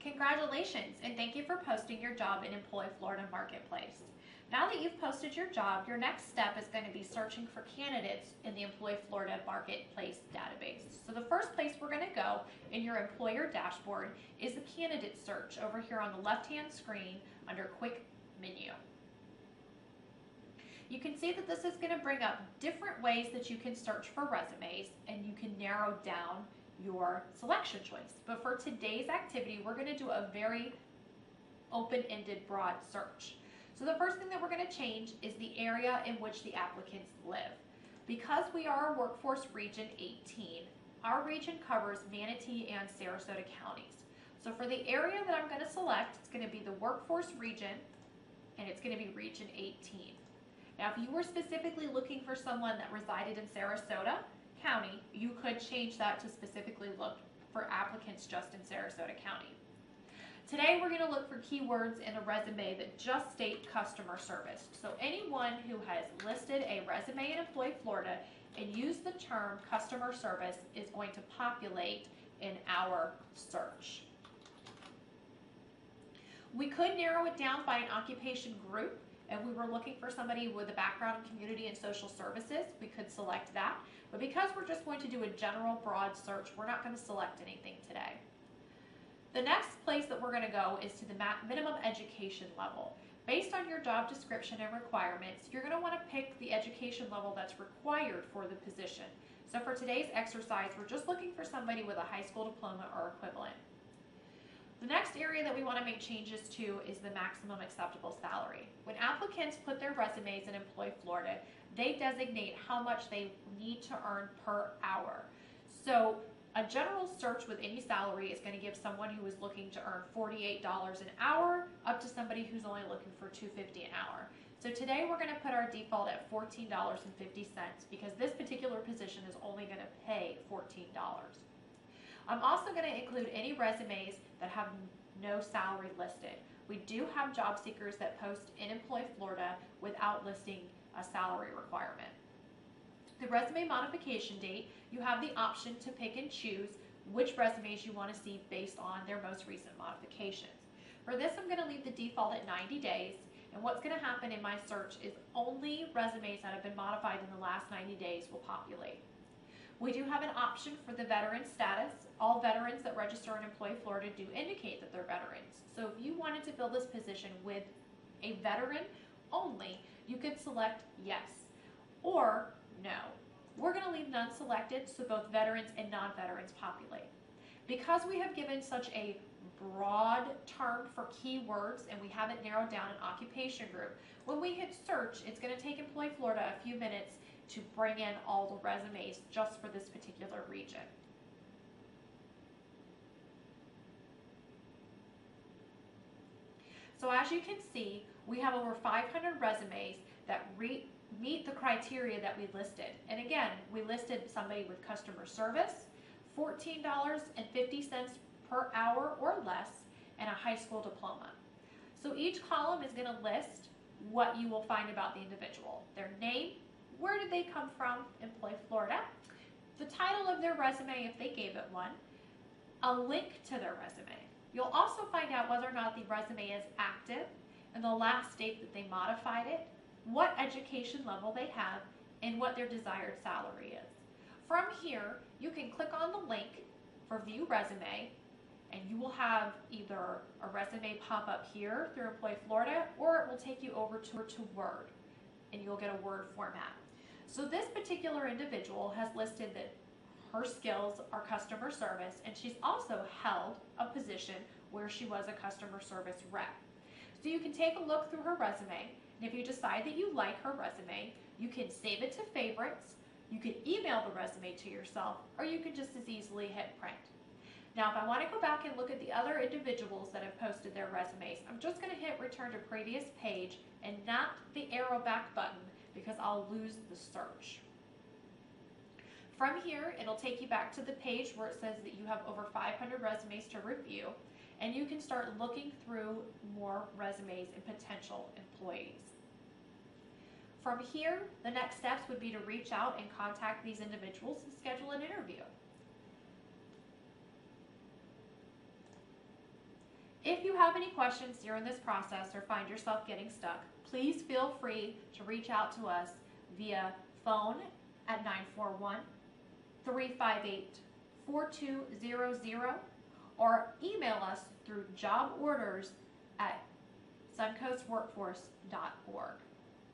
Congratulations, and thank you for posting your job in Employ Florida Marketplace. Now that you've posted your job, your next step is going to be searching for candidates in the Employ Florida Marketplace database. So the first place we're going to go in your employer dashboard is the candidate search over here on the left-hand screen under Quick Menu. You can see that this is going to bring up different ways that you can search for resumes, and you can narrow down your selection choice. But for today's activity, we're going to do a very open-ended broad search. So the first thing that we're going to change is the area in which the applicants live. Because we are a Workforce Region 18, our region covers Manatee and Sarasota counties. So for the area that I'm going to select, it's going to be the Workforce Region, and it's going to be Region 18. Now, if you were specifically looking for someone that resided in Sarasota County, you could change that to specifically look for applicants just in Sarasota County. Today, we're going to look for keywords in a resume that just state customer service. So anyone who has listed a resume in Employ Florida and used the term customer service is going to populate in our search. We could narrow it down by an occupation group. If we were looking for somebody with a background in community and social services, we could select that. But because we're just going to do a general broad search, we're not going to select anything today. The next place that we're going to go is to the minimum education level. Based on your job description and requirements, you're going to want to pick the education level that's required for the position. So for today's exercise, we're just looking for somebody with a high school diploma or equivalent. The next area that we want to make changes to is the maximum acceptable salary. When applicants put their resumes in Employ Florida, they designate how much they need to earn per hour. So a general search with any salary is going to give someone who is looking to earn $48 an hour up to somebody who's only looking for $2.50 an hour. So today we're going to put our default at $14.50 because this particular position is only going to pay $14. I'm also going to include any resumes that have no salary listed. We do have job seekers that post in Employ Florida without listing a salary requirement. The resume modification date, you have the option to pick and choose which resumes you want to see based on their most recent modifications. For this, I'm going to leave the default at 90 days, and what's going to happen in my search is only resumes that have been modified in the last 90 days will populate. We do have an option for the veteran status. All veterans that register in Employ Florida do indicate that they're veterans. So if you wanted to fill this position with a veteran only, you could select yes or no. We're going to leave none selected so both veterans and non-veterans populate. Because we have given such a broad term for keywords and we haven't narrowed down an occupation group, when we hit search, it's going to take Employ Florida a few minutes to bring in all the resumes just for this particular region. So as you can see, we have over 500 resumes that meet the criteria that we listed. And again, we listed somebody with customer service, $14.50 per hour or less, and a high school diploma. So each column is going to list what you will find about the individual: their name, where did they come from, Employ Florida, the title of their resume if they gave it one, a link to their resume. You'll also find out whether or not the resume is active and the last date that they modified it, what education level they have, and what their desired salary is. From here, you can click on the link for View Resume, and you will have either a resume pop up here through Employ Florida, or it will take you over to Word, and you'll get a Word format. So this particular individual has listed that her skills are customer service, and she's also held a position where she was a customer service rep. So you can take a look through her resume, and if you decide that you like her resume, you can save it to favorites, you can email the resume to yourself, or you can just as easily hit print. Now, if I want to go back and look at the other individuals that have posted their resumes, I'm just going to hit return to previous page and not the arrow back button because I'll lose the search. From here, it'll take you back to the page where it says that you have over 500 resumes to review, and you can start looking through more resumes and potential employees. From here, the next steps would be to reach out and contact these individuals and schedule an interview. If you have any questions during this process or find yourself getting stuck, please feel free to reach out to us via phone at 941-358-4200 or email us through joborders@suncoastworkforce.org.